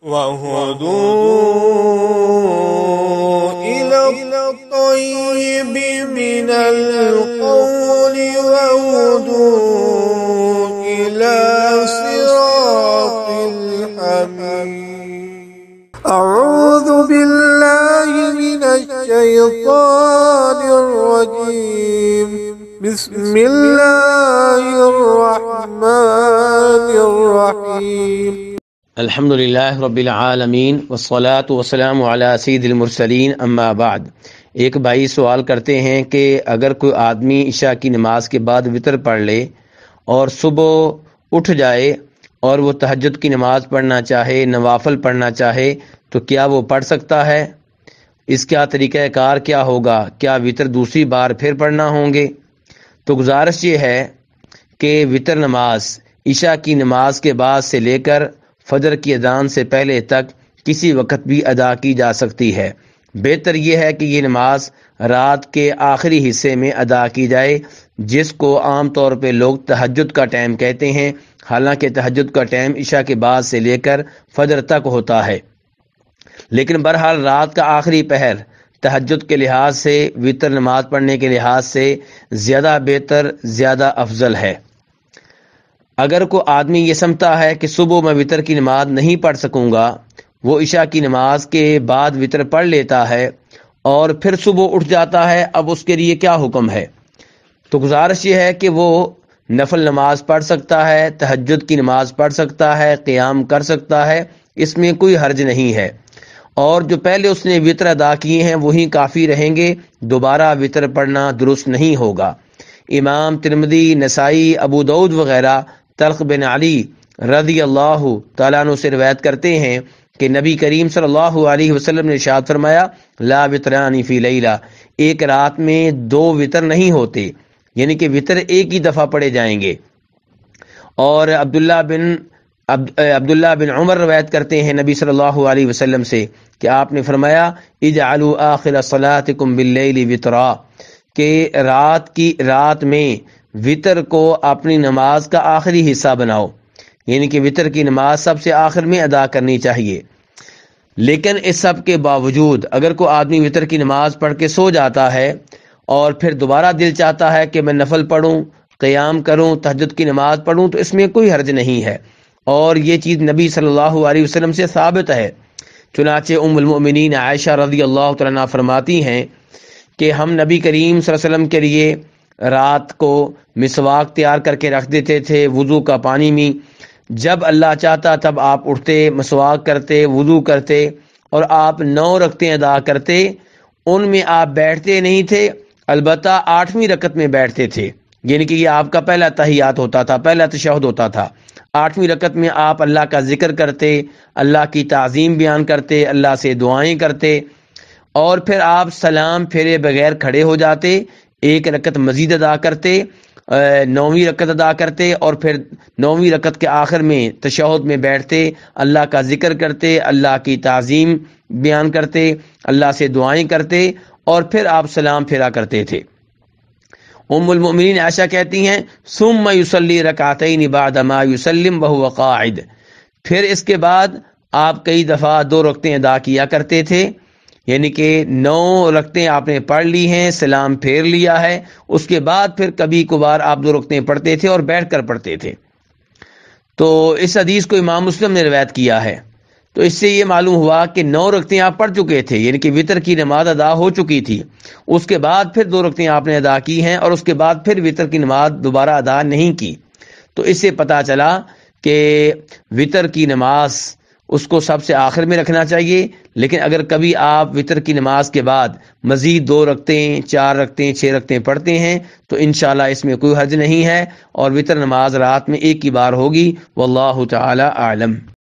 وَهُدُوا إِلَى الطَّيِّبِ مِنَ الْقَوْلِ وَهُدُوا إِلَى صِرَاطِ الْحَمِيدِ أعوذ بالله من الشيطان الرجيم بسم الله الرحمن الرحيم الحمدللہ رب العالمین والصلاة والسلام علی سید المرسلین اما بعد۔ ایک بھائی سوال کرتے ہیں کہ اگر کوئی آدمی عشاء کی نماز کے بعد وتر پڑھ لے اور صبح اٹھ جائے اور وہ تھجد کی نماز پڑھنا چاہے، نوافل پڑھنا چاہے، تو کیا وہ پڑھ سکتا ہے؟ اس کا طریقہ کار کیا ہوگا؟ کیا وتر دوسری بار پھر پڑھنا ہوں گے؟ تو گزارش یہ ہے کہ وتر نماز عشاء کی نماز کے بعد سے لے کر فجر کی اذان سے پہلے تک کسی وقت بھی ادا کی جا سکتی ہے۔ بہتر یہ ہے کہ یہ نماز رات کے آخری حصے میں ادا کی جائے، جس کو عام طور پہ لوگ تہجد کا ٹائم کہتے ہیں، حالانکہ تہجد کا ٹائم عشاء کے بعد سے لے کر فجر تک ہوتا ہے، لیکن بہرحال رات کا آخری پہر تہجد کے لحاظ سے، وتر نماز پڑھنے کے لحاظ سے زیادہ بہتر، زیادہ افضل ہے۔ اگر کوئی آدمی یہ سمجھتا ہے کہ صبح میں وتر کی نماز نہیں پڑھ سکوں گا، وہ عشاء کی نماز کے بعد وتر پڑھ لیتا ہے اور پھر صبح اٹھ جاتا ہے، اب اس کے لیے کیا حکم ہے؟ تو گزارش یہ ہے کہ وہ نفل نماز پڑھ سکتا ہے، تہجد کی نماز پڑھ سکتا ہے، قیام کر سکتا ہے، اس میں کوئی حرج نہیں ہے، اور جو پہلے اس نے وتر ادا کیے ہیں وہی کافی رہیں گے، دوبارہ وتر پڑھنا درست نہیں ہوگا۔ امام ترمذی، نسائی، ابو داؤد وغیرہ طلق بن علی رضی اللہ تعالیٰ عنہ سے روایت کرتے ہیں کہ نبی کریم صلی اللہ علیہ وسلم نے ارشاد فرمایا، لا وترانی فی لیلہ، ایک رات میں دو وتر نہیں ہوتے، یعنی کہ وتر ایک ہی دفعہ پڑھے جائیں گے۔ اور عبداللہ بن عمر روایت کرتے ہیں نبی صلی اللہ علیہ وسلم سے کہ آپ نے فرمایا، اجعلوا آخر صلاتکم باللیل وترا، کہ رات میں وتر کو اپنی نماز کا آخری حصہ بناؤ، یعنی کہ وتر کی نماز سب سے آخر میں ادا کرنی چاہیے۔ لیکن اس سب کے باوجود اگر کوئی آدمی وتر کی نماز پڑھ کے سو جاتا ہے اور پھر دوبارہ دل چاہتا ہے کہ میں نفل پڑھوں، قیام کروں، تہجد کی نماز پڑھوں، تو اس میں کوئی حرج نہیں ہے، اور یہ چیز نبی صلی اللہ علیہ وسلم سے ثابت ہے۔ چنانچہ ام المؤمنین عائشہ رضی اللہ تعالیٰ عنہا فرماتی ہیں کہ ہم نبی کریم صلی اللہ علیہ وسلم کے لیے رات کو مسواک تیار کر کے رکھ دیتے تھے وضو کا پانی میں، جب اللہ چاہتا تب آپ اٹھتے، مسواک کرتے، وضو کرتے، اور آپ 9 رکعتیں ادا کرتے۔ ان میں آپ بیٹھتے نہیں تھے، البتہ 8ویں رکعت میں بیٹھتے تھے، یعنی کہ یہ آپ کا پہلا تحیات ہوتا تھا، پہلا تشہد ہوتا تھا۔ 8ویں رکعت میں آپ اللہ کا ذکر کرتے، اللہ کی تعظیم بیان کرتے، اللہ سے دعائیں کرتے، اور پھر آپ سلام پھیرے بغیر کھڑے ہو جاتے، ایک رکعت مزید ادا کرتے، 9ویں رکعت ادا کرتے، اور پھر 9ویں رکعت کے آخر میں تشہد میں بیٹھتے، اللہ کا ذکر کرتے، اللہ کی تعظیم بیان کرتے، اللہ سے دعائیں کرتے، اور پھر آپ سلام پھیرا کرتے تھے۔ ام المؤمنین عائشہ کہتی ہیں، ثم یصلی رکعتین بعد ما یسلم وهو قاعد، پھر اس کے بعد آپ کئی دفعہ 2 رکعتیں ادا کیا کرتے تھے، یعنی کہ 9 رکعتیں آپ نے پڑھ لی ہیں، سلام پھیر لیا ہے، اس کے بعد پھر کبھی کبھار آپ 2 رکعتیں پڑھتے تھے اور بیٹھ کر پڑھتے تھے۔ تو اس حدیث کو امام مسلم نے روایت کیا ہے، تو اس سے یہ معلوم ہوا کہ 9 رکعتیں آپ پڑھ چکے تھے، یعنی کہ وتر کی نماز ادا ہو چکی تھی، اس کے بعد پھر 2 رکعتیں آپ نے ادا کی ہیں، اور اس کے بعد پھر وتر کی نماز دوبارہ ادا نہیں کی۔ تو اس سے پتہ چلا کہ وتر کی نماز اس کو سب سے آخر میں رکھنا چاہیے، لیکن اگر کبھی آپ وتر کی نماز کے بعد مزید 2 رکعتیں، 4 رکعتیں، 6 رکعتیں پڑھتے ہیں تو انشاءاللہ اس میں کوئی حرج نہیں ہے، اور وتر نماز رات میں ایک ہی بار ہوگی، واللہ تعالی اعلم۔